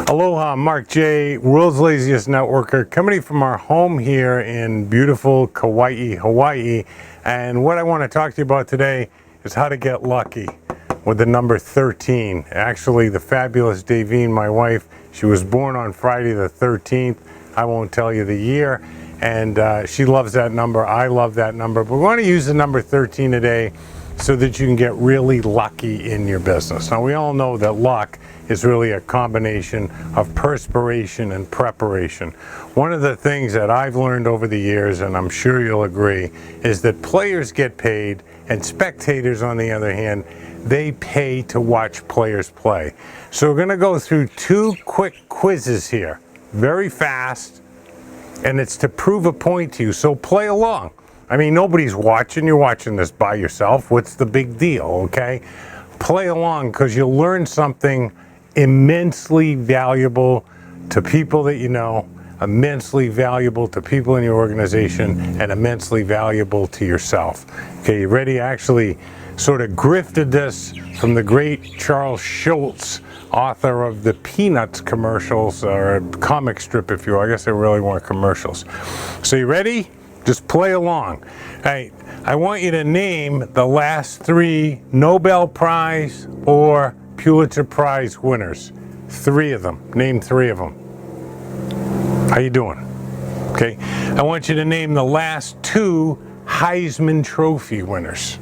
Aloha, Mark J, world's laziest networker, coming from our home here in beautiful Kauai, Hawaii. And what I want to talk to you about today is how to get lucky with the number 13. Actually, the fabulous Davine, my wife, she was born on Friday the 13th. I won't tell you the year. And she loves that number. I love that number. But we want to use the number 13 today so that you can get really lucky in your business. Now, we all know that luck is really a combination of perspiration and preparation. One of the things that I've learned over the years, and I'm sure you'll agree, is that players get paid and spectators, on the other hand, they pay to watch players play. So we're gonna go through two quick quizzes here, very fast, and it's to prove a point to you, so play along. I mean, nobody's watching, you're watching this by yourself. What's the big deal, okay? Play along, because you'll learn something immensely valuable to people that you know, immensely valuable to people in your organization, and immensely valuable to yourself. Okay, you ready? I actually sort of grifted this from the great Charles Schulz, author of the Peanuts commercials, or a comic strip, if you will. I guess they really weren't commercials. So you ready? Just play along. Hey, I want you to name the last three Nobel Prize or Pulitzer Prize winners. Three of them. Name three of them. How you doing? Okay. I want you to name the last two Heisman Trophy winners.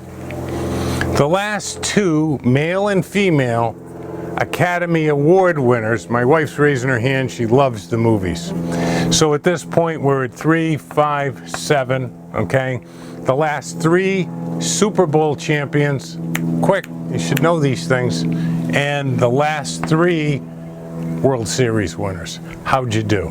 The last two male and female Academy Award winners. My wife's raising her hand. She loves the movies. So at this point, we're at 3, 5, 7, okay? The last three Super Bowl champions. Quick, you should know these things. And the last three World Series winners. How'd you do?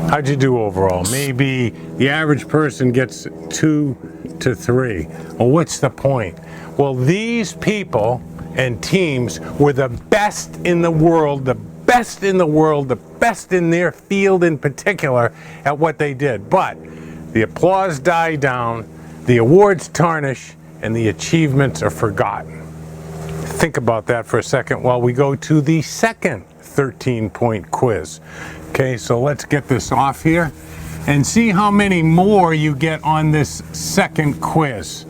How'd you do overall? Maybe the average person gets 2 to 3. Well, what's the point? Well, these people and teams were the best in the world, the best in the world, the best in their field in particular at what they did. But the applause died down, the awards tarnish, and the achievements are forgotten. Think about that for a second while we go to the second 13-point quiz. Okay, so let's get this off here and see how many more you get on this second quiz.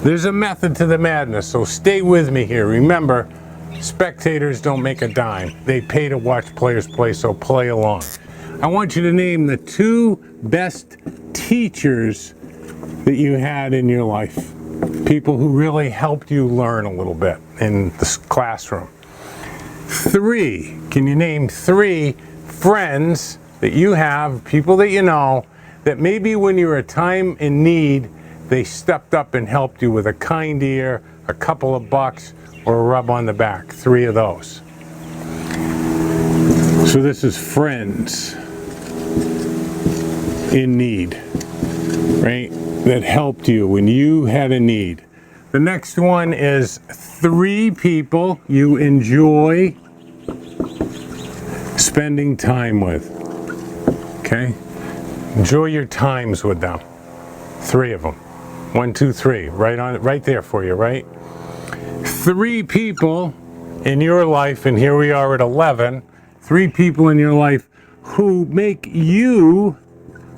There's a method to the madness, so stay with me here. Remember, spectators don't make a dime. They pay to watch players play, so play along. I want you to name the two best teachers that you had in your life. People who really helped you learn a little bit in the classroom. Three, can you name three friends that you have, people that you know, that maybe when you're a time in need, they stepped up and helped you with a kind ear, a couple of bucks, or a rub on the back. Three of those. So this is friends in need, right? That helped you when you had a need. The next one is three people you enjoy spending time with. Okay? Enjoy your times with them. Three of them. 1, 2, 3. Right there for you, right? Three people in your life, and here we are at 11. Three people in your life who make you,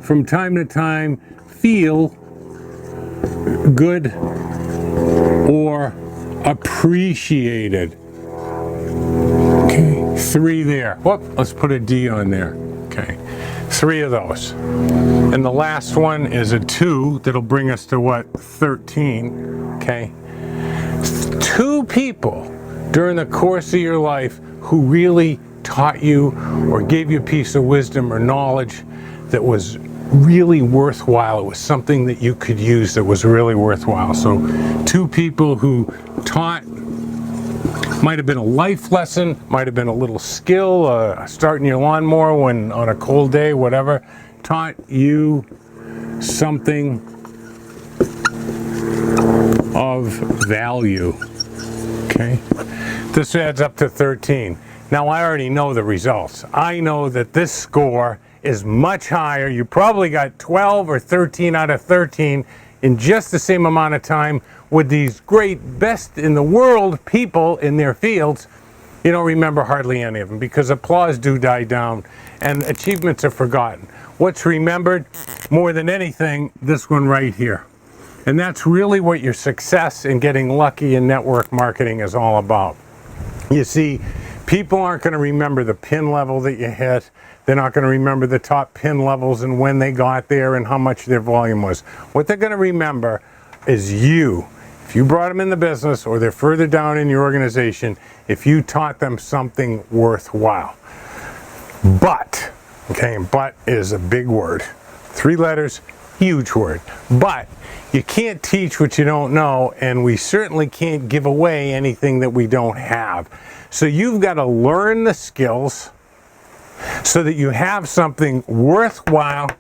from time to time, feel good or appreciated. Okay, three there. Whoop, let's put a D on there. Okay, three of those. And the last one is a 2 that'll bring us to what? 13. Okay, two people during the course of your life who really taught you or gave you a piece of wisdom or knowledge that was really worthwhile. It was something that you could use that was really worthwhile. So two people who taught, might have been a life lesson, might have been a little skill, starting your lawnmower when on a cold day, whatever, taught you something of value. Okay, this adds up to 13. Now I already know the results. I know that this score is much higher. You probably got 12 or 13 out of 13 in just the same amount of time with these great best in the world people in their fields. You don't remember hardly any of them because applause do die down and achievements are forgotten. What's remembered more than anything, this one right here. And that's really what your success in getting lucky in network marketing is all about. You see, people aren't going to remember the pin level that you hit. They're not going to remember the top pin levels and when they got there and how much their volume was. What they're going to remember is you. If you brought them in the business or they're further down in your organization, if you taught them something worthwhile. But, okay, and but is a big word. 3 letters, huge word. But you can't teach what you don't know, and we certainly can't give away anything that we don't have. So you've got to learn the skills so that you have something worthwhile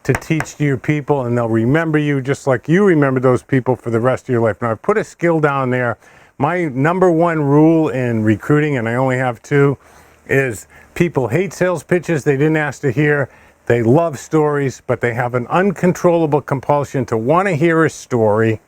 to teach to your people, and they'll remember you just like you remember those people for the rest of your life. Now, I put a skill down there. My number 1 rule in recruiting, and I only have 2, is people hate sales pitches they didn't ask to hear. They love stories, but they have an uncontrollable compulsion to want to hear a story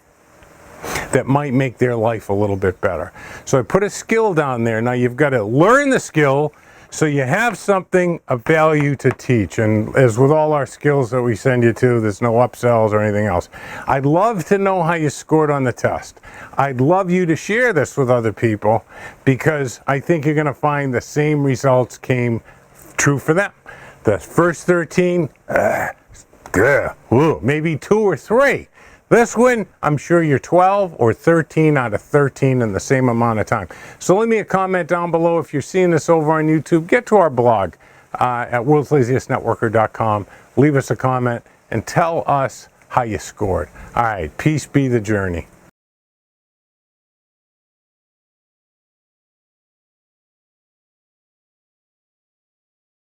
that might make their life a little bit better. So I put a skill down there. Now you've got to learn the skill so you have something of value to teach. And as with all our skills that we send you to, there's no upsells or anything else. I'd love to know how you scored on the test. I'd love you to share this with other people because I think you're going to find the same results came true for them. The first 13, maybe 2 or 3. This one, I'm sure you're 12 or 13 out of 13 in the same amount of time. So leave me a comment down below. If you're seeing this over on YouTube, get to our blog at worldslaziestnetworker.com. Leave us a comment and tell us how you scored. All right, peace be the journey.